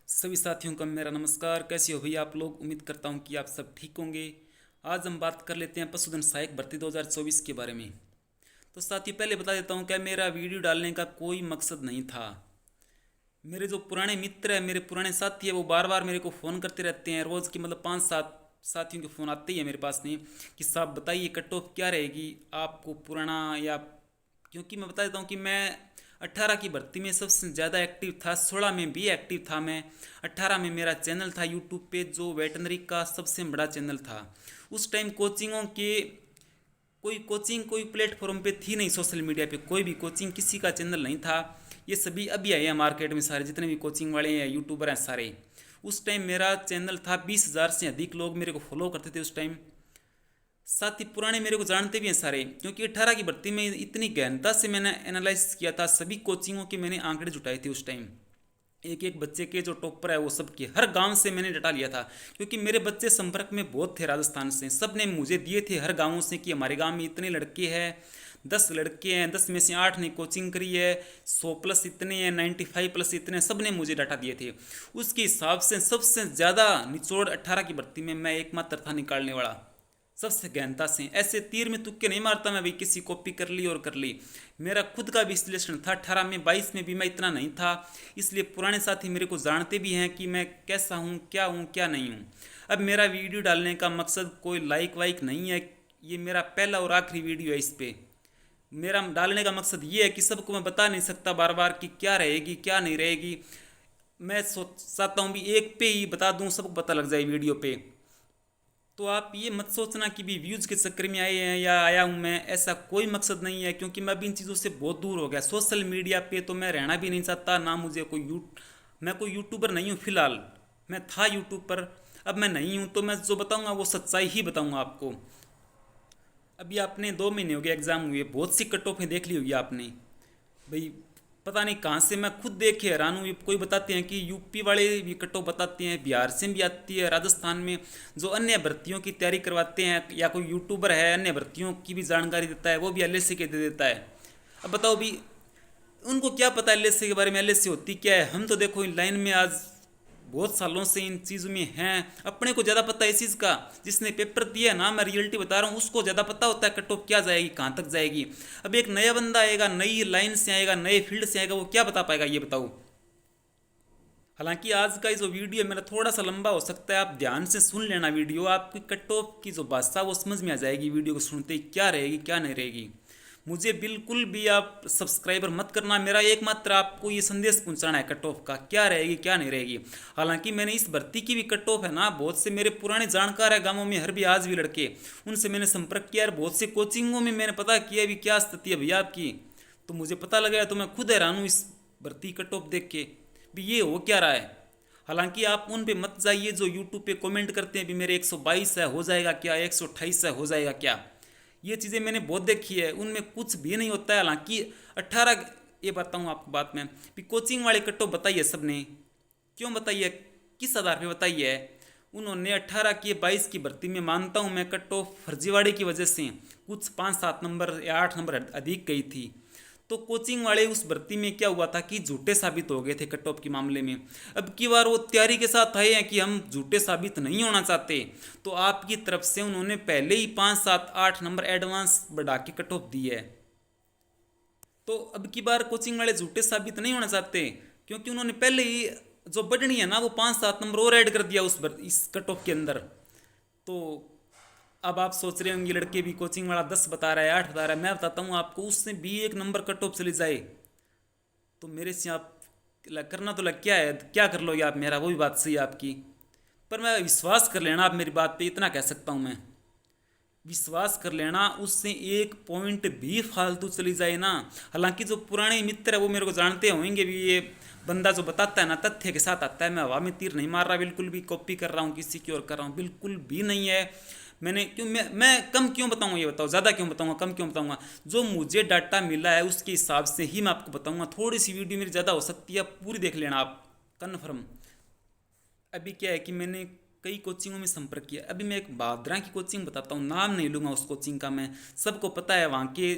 सभी साथियों का मेरा नमस्कार। कैसे हो भैया आप लोग? उम्मीद करता हूँ कि आप सब ठीक होंगे। आज हम बात कर लेते हैं पशुधन सहायक भर्ती 2024 के बारे में। तो साथियों, पहले बता देता हूँ क्या मेरा वीडियो डालने का कोई मकसद नहीं था। मेरे जो पुराने मित्र हैं, मेरे पुराने साथी हैं, वो बार बार मेरे को फ़ोन करते रहते हैं। रोज़ की मतलब 5-7 साथियों के फ़ोन आते ही हैं मेरे पास में कि साहब बताइए कट ऑफ क्या रहेगी आपको, पुराना या। क्योंकि मैं बता देता हूँ कि मैं 18 की भर्ती में सबसे ज़्यादा एक्टिव था, 16 में भी एक्टिव था मैं। 18 में मेरा चैनल था यूट्यूब पे जो वेटनरी का सबसे बड़ा चैनल था। उस टाइम कोचिंगों के कोई कोचिंग कोई प्लेटफॉर्म पे थी नहीं, सोशल मीडिया पे कोई भी कोचिंग किसी का चैनल नहीं था। ये सभी अभी आए हैं मार्केट में, सारे जितने भी कोचिंग वाले हैं यूट्यूबर हैं सारे। उस टाइम मेरा चैनल था, 20,000 से अधिक लोग मेरे को फॉलो करते थे उस टाइम। साथ ही पुराने मेरे को जानते भी हैं सारे, क्योंकि 18 की भर्ती में इतनी गहनता से मैंने एनालाइज किया था। सभी कोचिंगों के मैंने आंकड़े जुटाए थे उस टाइम। एक एक बच्चे के जो टॉपर है वो सब के हर गांव से मैंने डाटा लिया था, क्योंकि मेरे बच्चे संपर्क में बहुत थे राजस्थान से। सब ने मुझे दिए थे हर गांवों से कि हमारे गांव में इतने लड़के हैं, 10 लड़के हैं, 10 में से 8 ने कोचिंग करी है, 100 प्लस इतने हैं, 95 प्लस इतने, सब ने मुझे डाटा दिए थे। उसके हिसाब से सबसे ज़्यादा निचोड़ 18 की भर्ती में मैं एकमात्र था निकालने वाला, सबसे गहनता से। ऐसे तीर में तुक्के नहीं मारता मैं, भाई किसी कॉपी कर ली और कर ली। मेरा खुद का भी विश्लेषण था। 18 में, 22 में भी मैं इतना नहीं था। इसलिए पुराने साथी मेरे को जानते भी हैं कि मैं कैसा हूँ, क्या नहीं हूँ। अब मेरा वीडियो डालने का मकसद कोई लाइक वाइक नहीं है। ये मेरा पहला और आखिरी वीडियो है। इस पे मेरा डालने का मकसद ये है कि सबको मैं बता नहीं सकता बार बार कि क्या रहेगी क्या नहीं रहेगी। मैं चाहता हूँ भी एक पे ही बता दूँ, सबको पता लग जाए वीडियो पे। तो आप ये मत सोचना कि भी व्यूज़ के चक्कर में आए हैं या आया हूँ मैं, ऐसा कोई मकसद नहीं है। क्योंकि मैं अभी इन चीज़ों से बहुत दूर हो गया। सोशल मीडिया पे तो मैं रहना भी नहीं चाहता ना। मुझे कोई मैं कोई यूट्यूबर नहीं हूँ फिलहाल। मैं था यूट्यूब पर, अब मैं नहीं हूँ। तो मैं जो बताऊँगा वो सच्चाई ही बताऊँगा आपको। अभी आपने 2 महीने हो गए एग्ज़ाम हुए, बहुत सी कट ऑफें देख ली होगी आपने भाई। पता नहीं कहाँ से मैं खुद देख के हैरान हूँ। ये कोई बताते हैं कि यूपी वाले भी कट ऑफ बताते हैं, बिहार से भी आती है, राजस्थान में जो अन्य भर्तियों की तैयारी करवाते हैं, या कोई यूट्यूबर है अन्य भर्तियों की भी जानकारी देता है, वो भी एलएससी के दे देता है। अब बताओ भी उनको क्या पता एलएससी के बारे में, एलएससी होती क्या है। हम तो देखो इन लाइन में आज बहुत सालों से इन चीज़ों में हैं। अपने को ज़्यादा पता है इस चीज़ का। जिसने पेपर दिया ना, मैं रियलिटी बता रहा हूँ, उसको ज़्यादा पता होता है कट ऑफ क्या जाएगी, कहाँ तक जाएगी। अब एक नया बंदा आएगा, नई लाइन से आएगा, नए फील्ड से आएगा, वो क्या बता पाएगा ये बताओ। हालांकि आज का ये जो वीडियो है मेरा थोड़ा सा लंबा हो सकता है, आप ध्यान से सुन लेना वीडियो। आपकी कट ऑफ की जो भाषा वो समझ में आ जाएगी वीडियो को सुनते ही, क्या रहेगी क्या नहीं रहेगी। मुझे बिल्कुल भी आप सब्सक्राइबर मत करना। मेरा एकमात्र आपको ये संदेश पहुंचाना है कट ऑफ का, क्या रहेगी क्या नहीं रहेगी। हालांकि मैंने इस भर्ती की भी कट ऑफ है ना, बहुत से मेरे पुराने जानकार है गाँवों में, हर भी आज भी लड़के, उनसे मैंने संपर्क किया और बहुत से कोचिंगों में मैंने पता किया भी क्या स्थिति है भैया आपकी। तो मुझे पता लगा, तो मैं खुद हैरान हूँ इस भर्ती कट ऑफ देख के भी ये हो क्या रहा है। हालांकि आप उन पे मत जाइए जो यूट्यूब पे कमेंट करते हैं भी मेरे 122 है हो जाएगा क्या, 128 है हो जाएगा क्या। ये चीज़ें मैंने बहुत देखी है, उनमें कुछ भी नहीं होता है। हालांकि 18, ये बताऊँ आपको बात में भी कोचिंग वाले कट ऑफ बताइए सबने, क्यों बताइए, किस आधार पे बताइए है। उन्होंने 18 की 22 की भर्ती में मानता हूँ मैं कट ऑफ फर्जीवाड़े की वजह से कुछ 5-7 नंबर या 8 नंबर अधिक गई थी। तो कोचिंग वाले उस भर्ती में क्या हुआ था कि झूठे साबित हो गए थे कट ऑफ के मामले में। अब की बार वो तैयारी के साथ आए हैं कि हम झूठे साबित नहीं होना चाहते। तो आपकी तरफ से उन्होंने पहले ही 5-7-8 नंबर एडवांस बढ़ा के कट ऑफ दी है। तो अब की बार कोचिंग वाले झूठे साबित नहीं होना चाहते, क्योंकि उन्होंने पहले ही जो बढ़नी है ना वो 5-7 नंबर और ऐड कर दिया इस कट ऑफ के अंदर। तो अब आप सोच रहे होंगे लड़के भी, कोचिंग वाला 10 बता रहा है, 8 बता रहा है, मैं बताता हूँ आपको उससे भी 1 नंबर कट ऑफ चली जाए तो मेरे से आप करना तो लग क्या है, क्या कर लोगे आप मेरा, वो भी बात सही है आपकी। पर मैं विश्वास कर लेना आप मेरी बात पे, इतना कह सकता हूँ मैं। विश्वास कर लेना, उससे 1 पॉइंट भी फालतू चली जाए ना। हालांकि जो पुराने मित्र है वो मेरे को जानते होंगे भी, ये बंदा जो बताता है ना तथ्य के साथ आता है। मैं हवा में तीर नहीं मार रहा, बिल्कुल भी कॉपी कर रहा हूँ किसी की और कर रहा हूँ, बिल्कुल भी नहीं है। मैंने क्यों, मैं कम क्यों बताऊंगा ये बताओ, ज़्यादा क्यों बताऊंगा, कम क्यों बताऊंगा। जो मुझे डाटा मिला है उसके हिसाब से ही मैं आपको बताऊंगा। थोड़ी सी वीडियो मेरी ज़्यादा हो सकती है, पूरी देख लेना आप कन्फर्म। अभी क्या है कि मैंने कई कोचिंगों में संपर्क किया। अभी मैं एक बादरा की कोचिंग बताता हूँ, नाम नहीं लूँगा उस कोचिंग का। मैं सबको पता है वहाँ के,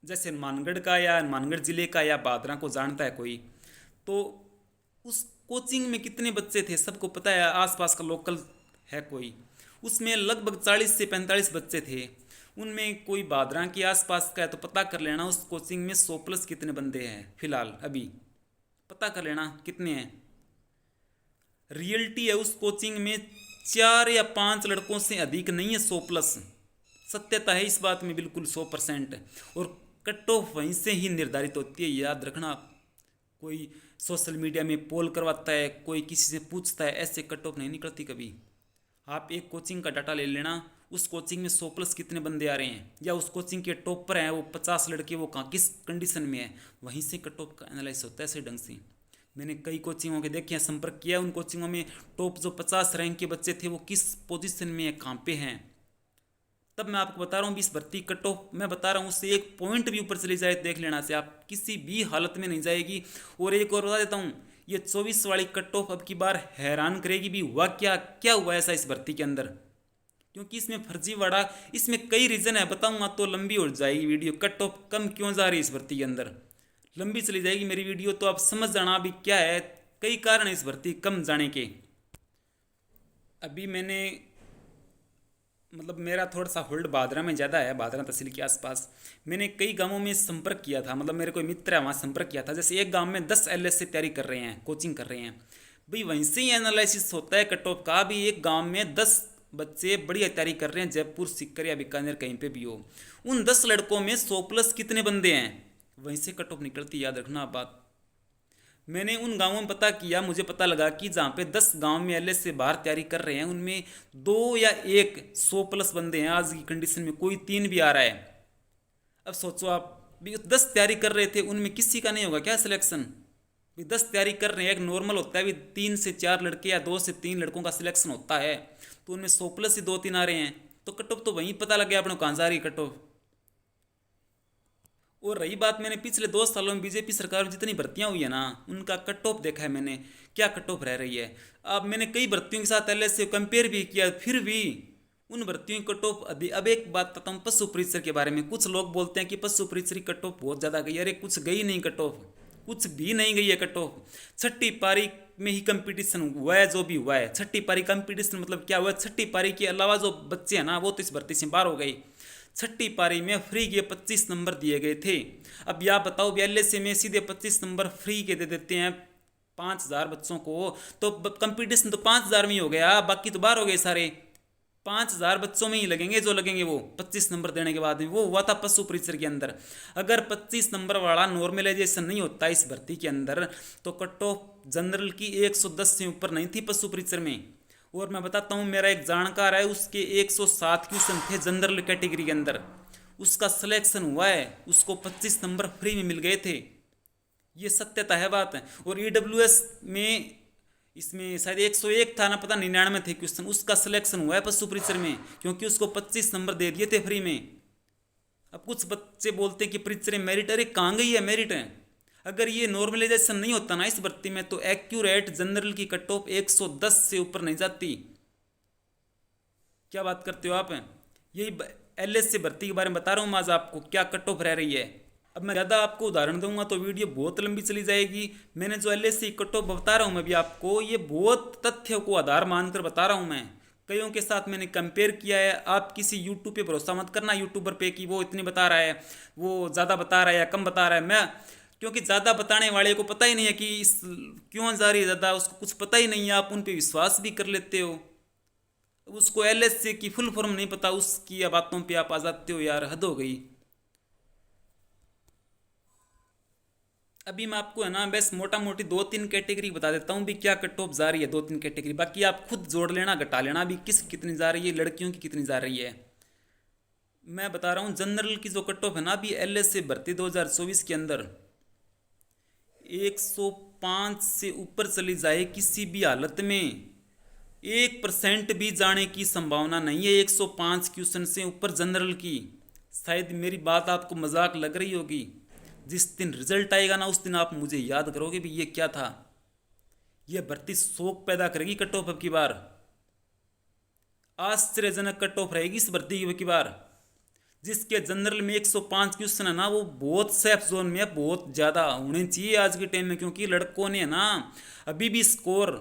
जैसे मानगढ़ का या मानगढ़ ज़िले का या बादरा को जानता है कोई, तो उस कोचिंग में कितने बच्चे थे सबको पता है, आसपास का लोकल है कोई, उसमें लगभग 40 से 45 बच्चे थे। उनमें कोई बादरा के आसपास का है तो पता कर लेना उस कोचिंग में 100 प्लस कितने बंदे हैं फिलहाल, अभी पता कर लेना कितने हैं। रियलिटी है उस कोचिंग में 4 या 5 लड़कों से अधिक नहीं है 100 प्लस, सत्यता है इस बात में बिल्कुल 100%। और कट ऑफ वहीं से ही निर्धारित होती है, याद रखना। कोई सोशल मीडिया में पोल करवाता है, कोई किसी से पूछता है, ऐसे कट ऑफ नहीं निकलती कभी। आप एक कोचिंग का डाटा ले लेना, उस कोचिंग में 100 प्लस कितने बंदे आ रहे हैं, या उस कोचिंग के टॉपर हैं वो 50 लड़के, वो कहाँ किस कंडीशन में है, वहीं से कट ऑफ का एनालाइज होता है ऐसे ढंग से। मैंने कई कोचिंगों के देखे हैं, संपर्क किया उन कोचिंगों में, टॉप जो 50 रैंक के बच्चे थे वो किस पोजीशन में है, कहाँ पे हैं। तब मैं आपको बता रहा हूँ 20 भर्ती कट ऑफ मैं बता रहा हूँ, उससे एक पॉइंट भी ऊपर चली जाए देख लेना से आप किसी भी हालत में नहीं जाएगी। और एक और बता देता हूँ, ये 24 वाली कट ऑफ अब की बार हैरान करेगी भी। हुआ क्या क्या हुआ ऐसा इस भर्ती के अंदर, क्योंकि इसमें फर्जीवाड़ा, इसमें कई रीज़न है, बताऊंगा तो लंबी हो जाएगी वीडियो। कट ऑफ कम क्यों जा रही है इस भर्ती के अंदर, लंबी चली जाएगी मेरी वीडियो, तो आप समझ जाना अभी क्या है, कई कारण है इस भर्ती कम जाने के। अभी मैंने मतलब मेरा थोड़ा सा होल्ड भादरा में ज़्यादा है, भादरा तहसील के आसपास। मैंने कई गांवों में संपर्क किया था, मतलब मेरे कोई मित्र है वहाँ संपर्क किया था। जैसे एक गांव में 10 LS से तैयारी कर रहे हैं, कोचिंग कर रहे हैं भाई, वहीं से ही एनालिसिस होता है कट ऑफ का भी। एक गांव में 10 बच्चे बढ़िया तैयारी कर रहे हैं, जयपुर, सीकर या बीकानेर कहीं पे भी हो, उन 10 लड़कों में 100 प्लस कितने बंदे हैं, वहीं से कट ऑफ निकलती, याद रखना आप बात। मैंने उन गांवों में पता किया, मुझे पता लगा कि जहाँ पे 10 गांव में LS से बाहर तैयारी कर रहे हैं, उनमें 2 या 1 100 प्लस बंदे हैं आज की कंडीशन में, कोई 3 भी आ रहा है। अब सोचो आप भी 10 तैयारी कर रहे थे, उनमें किसी का नहीं होगा क्या सिलेक्शन। भी 10 तैयारी कर रहे हैं, एक नॉर्मल होता है भी 3 से 4 लड़के या 2 से 3 लड़कों का सिलेक्शन होता है, तो उनमें 100 प्लस ही 2-3 आ रहे हैं, तो कट ऑफ तो वहीं पता लग गया अपने कहाँ जा रही कट ऑफ। और रही बात, मैंने पिछले 2 सालों में बीजेपी सरकार में जितनी भर्तियां हुई है ना, उनका कट ऑफ देखा है मैंने, क्या कट ऑफ रह रही है। अब मैंने कई भर्तियों के साथ LS से कंपेयर भी किया, फिर भी उन भर्तियों की कट ऑफ अधिक। अब एक बात बताता हूँ पशु परिसर के बारे में, कुछ लोग बोलते हैं कि पशु परिसर की कट ऑफ बहुत ज़्यादा गई, अरे कुछ गई नहीं कट ऑफ, कुछ भी नहीं गई है कट ऑफ। छठी पारी में ही कंपटीशन हुआ है, जो भी हुआ है छठी पारी कंपटीशन, मतलब क्या हुआ, छठी पारी के अलावा जो बच्चे हैं ना वो तो इस भर्ती से बाहर हो गए। छठी पारी में फ्री के 25 नंबर दिए गए थे। अब यह बताओ LS में सीधे 25 नंबर फ्री के दे देते हैं 5000 बच्चों को, तो कंपटीशन तो 5000 में ही हो गया, बाकी तो बाहर हो गए सारे। 5000 बच्चों में ही लगेंगे जो लगेंगे, वो 25 नंबर देने के बाद में। वो हुआ था पशु परिसर के अंदर। अगर 25 नंबर वाला नॉर्मलाइजेशन नहीं होता इस भर्ती के अंदर, तो कट ऑफ जनरल की 110 से ऊपर नहीं थी पशु परिसर में। और मैं बताता हूँ, मेरा एक जानकार है, उसके 107 क्वेश्चन थे जनरल कैटेगरी के अंदर, उसका सिलेक्शन हुआ है, उसको 25 नंबर फ्री में मिल गए थे, ये सत्यता है बात है। और EWS में इसमें शायद 101 था ना, पता 99 थे क्वेश्चन, उसका सिलेक्शन हुआ है पशु परिसर में, क्योंकि उसको 25 नंबर दे दिए थे फ्री में। अब कुछ बच्चे बोलते हैं कि परिसर में मेरिट, अरे कहाँ गई है मेरिट है। अगर ये नॉर्मलाइजेशन नहीं होता ना इस भर्ती में, तो एक्यूरेट जनरल की कट ऑफ 110 से ऊपर नहीं जाती। क्या बात करते हो आप, यही LS से भर्ती के बारे में बता रहा हूँ मैं आज आपको, क्या कट ऑफ रह रही है। अब मैं ज़्यादा आपको उदाहरण दूंगा तो वीडियो बहुत लंबी चली जाएगी। मैंने जो LS से कट ऑफ बता रहा हूँ मैं भी आपको, ये बहुत तथ्यों को आधार मानकर बता रहा हूँ मैं, कईयों के साथ मैंने कंपेयर किया है। आप किसी यूट्यूब पे भरोसा मत करना, यूट्यूबर पे, कि वो इतनी बता रहा है, वो ज़्यादा बता रहा है या कम बता रहा है। मैं क्योंकि ज़्यादा बताने वाले को पता ही नहीं है कि इस क्यों जा रही है ज़्यादा, उसको कुछ पता ही नहीं है, आप उन पर विश्वास भी कर लेते हो। उसको LS से की फुल फॉर्म नहीं पता, उसकी बातों पे आप आ जाते हो, यार हद हो गई। अभी मैं आपको है ना बस मोटा मोटी 2-3 कैटेगरी बता देता हूँ भी क्या कट ऑफ जा रही है, 2-3 कैटेगरी, बाकी आप खुद जोड़ लेना घटा लेना अभी किस कितनी जा रही है, लड़कियों की कितनी जा रही है। मैं बता रहा हूँ जनरल की जो कट ऑफ है ना अभी LS से भर्ती 2024 के अंदर 105 से ऊपर चली जाए किसी भी हालत में, 1% भी जाने की संभावना नहीं है 105 क्वेश्चन से ऊपर जनरल की। शायद मेरी बात आपको मजाक लग रही होगी, जिस दिन रिजल्ट आएगा ना उस दिन आप मुझे याद करोगे भी ये क्या था। यह भर्ती शौक पैदा करेगी कट ऑफ की बार, आश्चर्यजनक कट ऑफ रहेगी इस भर्ती की बार। जिसके जनरल में 105 क्वेश्चन है ना, वो बहुत सेफ जोन में है, बहुत ज़्यादा होने चाहिए आज के टाइम में, क्योंकि लड़कों ने ना अभी भी स्कोर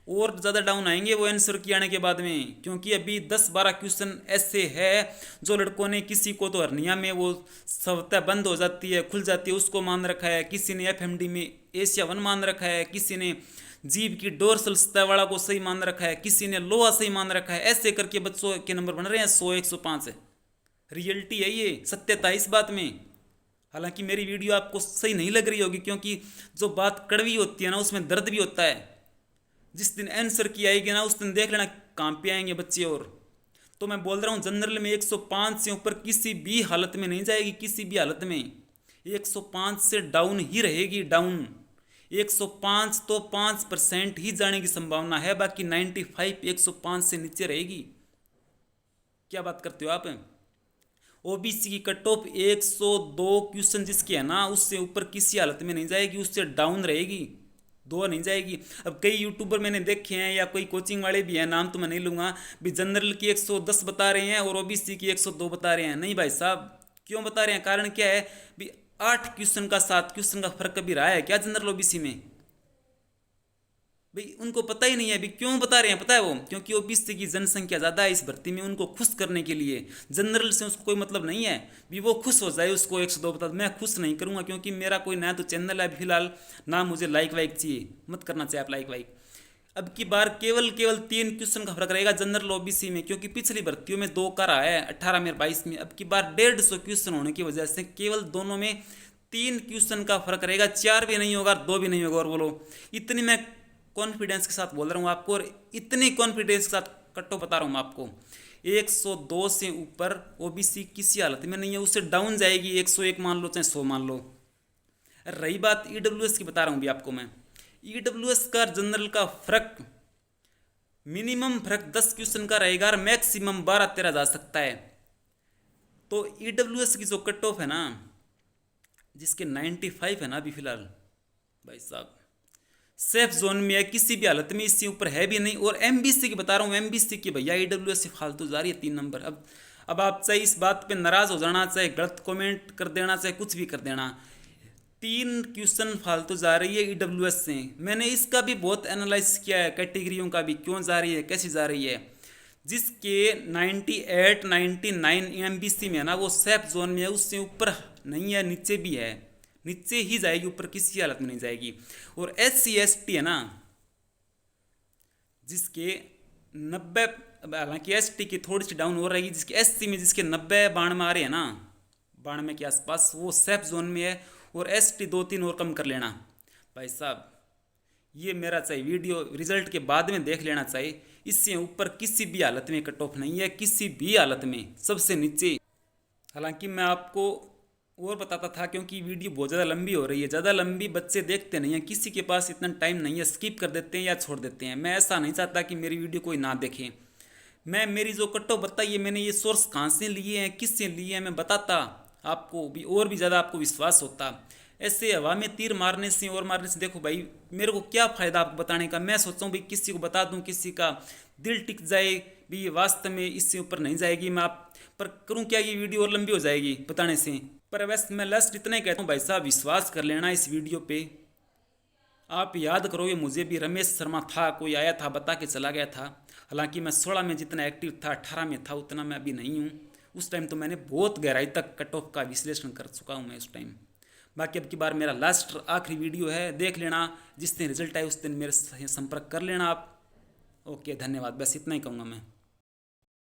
और ज़्यादा डाउन आएंगे वो आंसर किए आने के बाद में, क्योंकि अभी 10-12 क्वेश्चन ऐसे है जो लड़कों ने, किसी को तो हर्निया में वो सवता बंद हो जाती है, खुल जाती है, उसको मान रखा है, किसी ने एफएमडी में एशिया 1 मान रखा है, किसी ने जीभ की डोर्सल सतह वाला को सही मान रखा है, किसी ने लोहा सही मान रखा है। ऐसे करके बच्चों के नंबर बन रहे हैं 100-105 है। रियलिटी है ये, सत्यता इस बात में। हालांकि मेरी वीडियो आपको सही नहीं लग रही होगी, क्योंकि जो बात कड़वी होती है ना, उसमें दर्द भी होता है। जिस दिन आंसर की आएगी ना, उस दिन देख लेना कहाँ पे आएंगे बच्चे। और तो मैं बोल रहा हूँ जनरल में 105 से ऊपर किसी भी हालत में नहीं जाएगी, किसी भी हालत में 105 से डाउन ही रहेगी, डाउन। 105 तो 5% ही जाने की संभावना है, बाकी 95 105 से नीचे रहेगी। क्या बात करते हो आप। ओबीसी की कट ऑफ 102 क्वेश्चन जिसकी है ना, उससे ऊपर किसी हालत में नहीं जाएगी, उससे डाउन रहेगी, दो नहीं जाएगी। अब कई यूट्यूबर मैंने देखे हैं, या कोई कोचिंग वाले भी हैं, नाम तो मैं नहीं लूँगा, भी जनरल की 110 बता रहे हैं और ओबीसी की 102 बता रहे हैं। नहीं भाई साहब, क्यों बता रहे हैं, कारण क्या है भी 8 क्वेश्चन का 7 क्वेश्चन का फर्क कभी रहा है क्या जनरल ओबीसी में। भाई उनको पता ही नहीं है, अभी क्यों बता रहे हैं पता है वो, क्योंकि ओबीसी की जनसंख्या ज़्यादा है इस भर्ती में, उनको खुश करने के लिए। जनरल से उसको कोई मतलब नहीं है, भी वो खुश हो जाए उसको 102 बता। मैं खुश नहीं करूँगा, क्योंकि मेरा कोई नया तो चैनल है अभी फिलहाल, ना मुझे लाइक वाइक चाहिए, मत करना चाहिए आप लाइक वाइक। अब की बार केवल 3 क्वेश्चन का फर्क रहेगा जनरल ओबीसी में, क्योंकि पिछली भर्तियों में 2 का रहा है, 18 में 22 में। अब की बार 150 क्वेश्चन होने की वजह से केवल दोनों में 3 क्वेश्चन का फर्क रहेगा, 4 भी नहीं होगा, 2 भी नहीं होगा। और बोलो, इतनी मैं कॉन्फिडेंस के साथ बोल रहा हूँ आपको, और इतनी कॉन्फिडेंस के साथ कट्टो बता रहा हूँ मैं आपको, 102 से ऊपर ओबीसी किसी हालत में नहीं है, उससे डाउन जाएगी। 101 मान लो चाहे 100 मान लो। रही बात ईडब्ल्यूएस की, बता रहा हूँ भी आपको मैं, ईडब्ल्यूएस का जनरल का फर्क, मिनिमम फर्क 10 क्वेश्चन का रहेगा और मैक्सिमम 12-13 जा सकता है। तो ईडब्ल्यूएस की जो कट ऑफ है ना, जिसके 95 है ना अभी फिलहाल, भाई साहब सेफ जोन में है, किसी भी हालत में इससे ऊपर है भी नहीं। और एमबीसी की बता रहा हूँ, एमबीसी की भैया ईडब्ल्यूएस से फालतू जा रही है 3 नंबर। अब आप चाहे इस बात पे नाराज हो जाना, चाहे गलत कमेंट कर देना, चाहे कुछ भी कर देना, 3 क्वेश्चन फालतू जा रही है ईडब्ल्यूएस से। मैंने इसका भी बहुत एनालाइज किया है, कैटेगरियों का भी, क्यों जा रही है, कैसे जा रही है। जिसके 98-99 एमबीसी में है ना, वो सेफ जोन में है, उससे ऊपर नहीं है, नीचे भी है, नीचे ही जाएगी, ऊपर किसी हालत में नहीं जाएगी। और SC/ST है ना, जिसके 90, हालांकि ST की थोड़ी सी डाउन हो रहेगी, जिसके SC में जिसके 90-92 आ रहे हैं ना, 92 के आसपास, वो सेफ जोन में है। और ST 2-3 और कम कर लेना भाई साहब। ये मेरा चाहिए वीडियो रिजल्ट के बाद में देख लेना चाहिए, इससे ऊपर किसी भी हालत में कट ऑफ नहीं है, किसी भी हालत में, सबसे नीचे। हालांकि मैं आपको और बताता था, क्योंकि वीडियो बहुत ज़्यादा लंबी हो रही है, ज़्यादा लंबी बच्चे देखते नहीं हैं, किसी के पास इतना टाइम नहीं है, स्किप कर देते हैं या छोड़ देते हैं। मैं ऐसा नहीं चाहता कि मेरी वीडियो कोई ना देखे। मैं मेरी जो कट ऑफ बताइए, मैंने ये सोर्स कहाँ से लिए हैं, किससे लिए हैं, मैं बताता आपको भी, और भी ज़्यादा आपको विश्वास होता। ऐसे हवा में तीर मारने से और मारने से, देखो भाई मेरे को क्या फ़ायदा आपको बताने का। मैं सोचता हूँ भाई किसी को बता दूँ, किसी का दिल टिक जाए भी, वास्तव में इससे ऊपर नहीं जाएगी। मैं आप पर करूँ क्या, ये वीडियो और लंबी हो जाएगी बताने से। पर वैसे मैं लास्ट इतना ही कहता हूँ भाई साहब, विश्वास कर लेना इस वीडियो पे। आप याद करोगे, मुझे भी रमेश शर्मा था, कोई आया था बता के चला गया था। हालांकि मैं 16 में जितना एक्टिव था, 18 में था, उतना मैं अभी नहीं हूँ। उस टाइम तो मैंने बहुत गहराई तक कट ऑफ का विश्लेषण कर चुका हूँ मैं उस टाइम। बाकी अब की बार मेरा लास्ट आखिरी वीडियो है, देख लेना। जिस दिन रिजल्ट आए उस दिन मेरे से संपर्क कर लेना आप। ओके, धन्यवाद, बस इतना ही कहूँगा मैं।